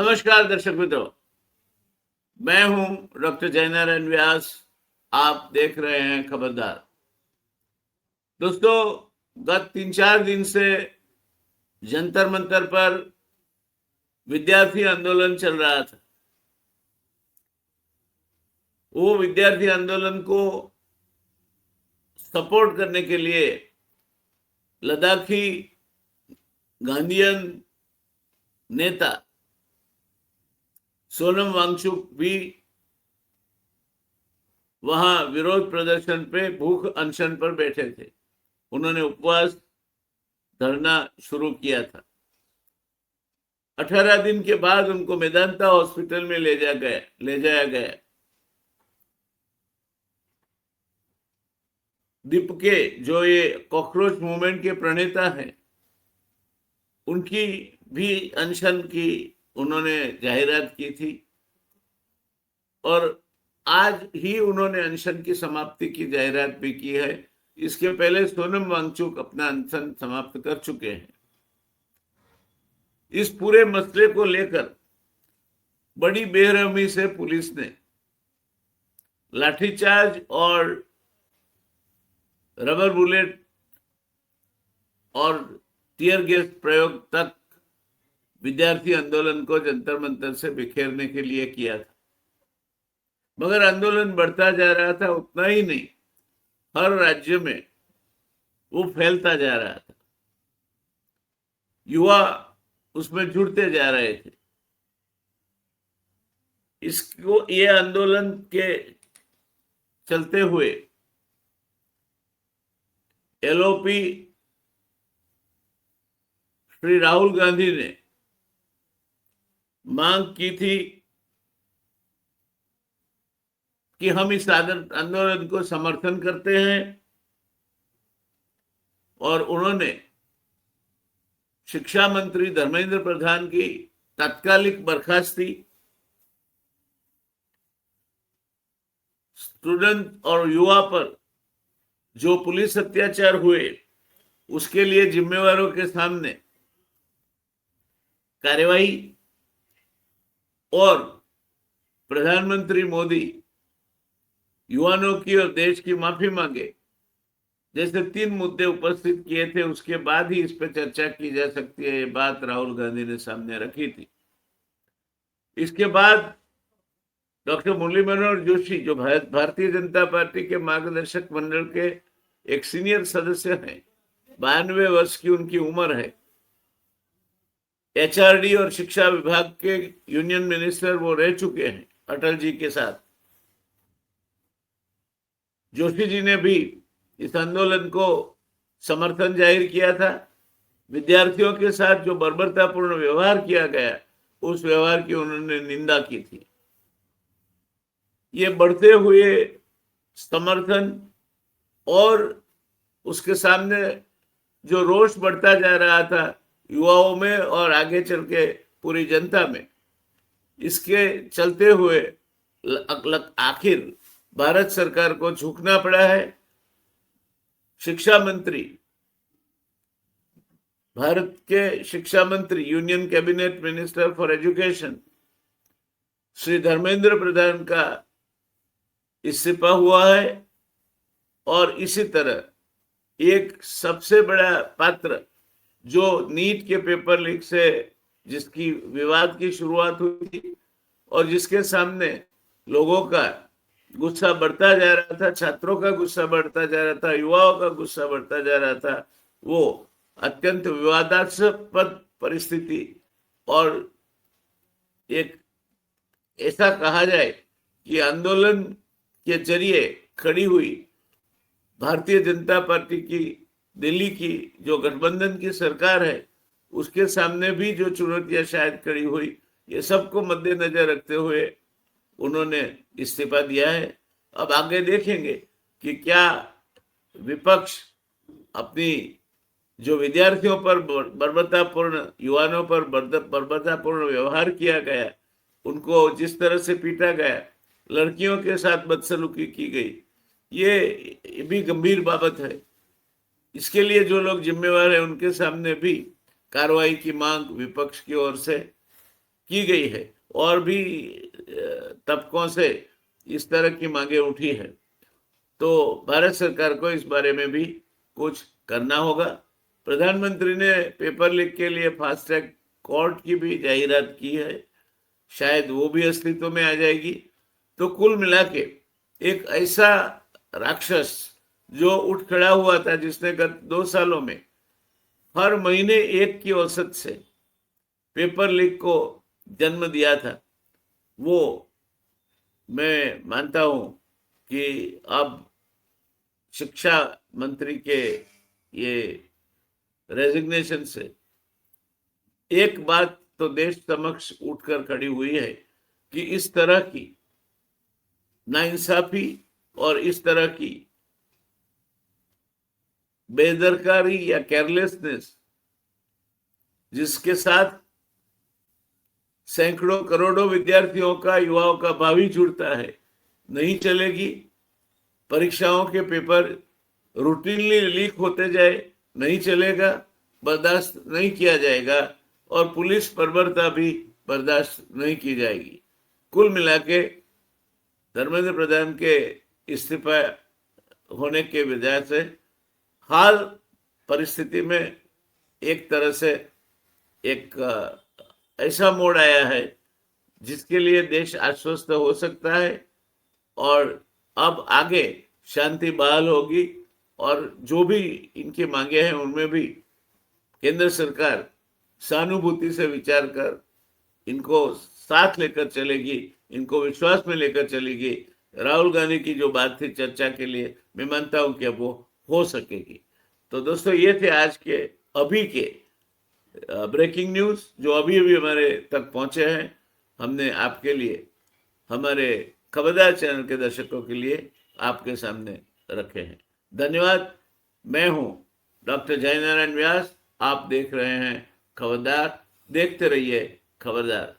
नमस्कार दर्शक मित्रों, मैं हूं डॉक्टर जयनारायण व्यास। आप देख रहे हैं खबरदार। दोस्तों, गत 3-4 दिन से जंतर मंतर पर विद्यार्थी आंदोलन चल रहा था। वो विद्यार्थी आंदोलन को सपोर्ट करने के लिए लद्दाखी गांधीयन नेता सोनम वांगचुक भी वहां विरोध प्रदर्शन पे भूख अनशन पर बैठे थे। उन्होंने उपवास धरना शुरू किया था। 18 दिन के बाद उनको मेदांता हॉस्पिटल में ले जाया गया। दीपके, जो ये कॉकरोच मूवमेंट के प्रणेता हैं, उनकी भी अनशन की उन्होंने जाहिरात की थी और आज ही उन्होंने अनशन की समाप्ति की जाहिरात भी की है। इसके पहले सोनम वांगचुक अपना अनशन समाप्त कर चुके हैं। इस पूरे मसले को लेकर बड़ी बेरहमी से पुलिस ने लाठीचार्ज और रबर बुलेट और टीयर गैस प्रयोग तक विद्यार्थी आंदोलन को जंतर मंतर से बिखेरने के लिए किया था। मगर आंदोलन बढ़ता जा रहा था। उतना ही नहीं, हर राज्य में वो फैलता जा रहा था। युवा उसमें जुड़ते जा रहे थे। ये आंदोलन के चलते हुए एलओपी श्री राहुल गांधी ने मांग की थी कि हम इस आंदोलन को समर्थन करते हैं और उन्होंने शिक्षा मंत्री धर्मेंद्र प्रधान की तात्कालिक बर्खास्ती, स्टूडेंट और युवा पर जो पुलिस अत्याचार हुए उसके लिए जिम्मेवारों के सामने कार्यवाही और प्रधानमंत्री मोदी युवाओं की और देश की माफी मांगे, जैसे 3 मुद्दे उपस्थित किए थे। उसके बाद ही इस पर चर्चा की जा सकती है। ये बात राहुल गांधी ने सामने रखी थी। इसके बाद डॉक्टर मुरली मनोहर जोशी, जो भारतीय जनता पार्टी के मार्गदर्शक मंडल के एक सीनियर सदस्य हैं, 92 वर्ष की उनकी उम्र है, एचआरडी और शिक्षा विभाग के यूनियन मिनिस्टर वो रह चुके हैं अटल जी के साथ। जोशी जी ने भी इस आंदोलन को समर्थन जाहिर किया था। विद्यार्थियों के साथ जो बर्बरतापूर्ण व्यवहार किया गया, उस व्यवहार की उन्होंने निंदा की थी। ये बढ़ते हुए समर्थन और उसके सामने जो रोष बढ़ता जा रहा था युवाओं में और आगे चल के पूरी जनता में, इसके चलते हुए आखिर भारत सरकार को झुकना पड़ा है। शिक्षा मंत्री, भारत के शिक्षा मंत्री, union cabinet minister for education Shri Dharmendra Pradhan का इस्तीफा हुआ है और इसी तरह एक सबसे बड़ा पात्र जो नीट के पेपर लीक से जिसकी विवाद की शुरुआत हुई थी और जिसके सामने लोगों का गुस्सा बढ़ता जा रहा था, छात्रों का गुस्सा बढ़ता जा रहा था, युवाओं का गुस्सा बढ़ता जा रहा था, वो अत्यंत विवादास्पद परिस्थिति और एक ऐसा कहा जाए कि आंदोलन के जरिए खड़ी हुई भारतीय जनता पार्टी की दिल्ली की जो गठबंधन की सरकार है, उसके सामने भी जो चुनौतियां शायद खड़ी हुई, ये सबको मद्देनजर रखते हुए उन्होंने इस्तीफा दिया है। अब आगे देखेंगे कि क्या विपक्ष अपनी जो विद्यार्थियों पर बर्बरतापूर्ण, युवाओं पर बर्बरतापूर्ण व्यवहार किया गया, उनको जिस तरह से पीटा गया, लड़कियों के साथ बदसलूकी की गई, ये भी गंभीर बाबत है। इसके लिए जो लोग जिम्मेवार हैं उनके सामने भी कार्रवाई की मांग विपक्ष की ओर से की गई है और भी तबकों से इस तरह की मांगे उठी है, तो भारत सरकार को इस बारे में भी कुछ करना होगा। प्रधानमंत्री ने पेपर लीक के लिए फास्ट ट्रैक कोर्ट की भी जाहिरात की है, शायद वो भी अस्तित्व में आ जाएगी। तो कुल मिला के एक ऐसा राक्षस जो उठ खड़ा हुआ था, जिसने गत 2 सालों में हर महीने एक की औसत से पेपर लीक को जन्म दिया था, वो मैं मानता हूं कि अब शिक्षा मंत्री के ये रेजिग्नेशन से एक बात तो देश समक्ष उठकर खड़ी हुई है कि इस तरह की नाइंसाफी और इस तरह की बेदरकारी या केयरलेसनेस जिसके साथ सैकड़ों करोड़ों विद्यार्थियों का, युवाओं का भावी जुड़ता है, नहीं चलेगी। परीक्षाओं के पेपर रूटीनली लीक होते जाए, नहीं चलेगा, बर्दाश्त नहीं किया जाएगा और पुलिस बर्बरता भी बर्दाश्त नहीं की जाएगी। कुल मिला के धर्मेंद्र प्रधान के इस्तीफा होने के वजह से हाल परिस्थिति में एक तरह से एक ऐसा मोड़ आया है जिसके लिए देश आश्वस्त हो सकता है और अब आगे शांति बहाल होगी और जो भी इनकी मांगे हैं उनमें भी केंद्र सरकार सहानुभूति से विचार कर इनको साथ लेकर चलेगी, इनको विश्वास में लेकर चलेगी। राहुल गांधी की जो बात थी चर्चा के लिए, मैं मानता हूं कि अब वो हो सकेगी। तो दोस्तों, ये थे आज के अभी के ब्रेकिंग न्यूज जो अभी अभी हमारे तक पहुंचे हैं। हमने आपके लिए, हमारे खबरदार चैनल के दर्शकों के लिए आपके सामने रखे हैं। धन्यवाद। मैं हूं डॉक्टर जयनारायण व्यास, आप देख रहे हैं खबरदार। देखते रहिए खबरदार।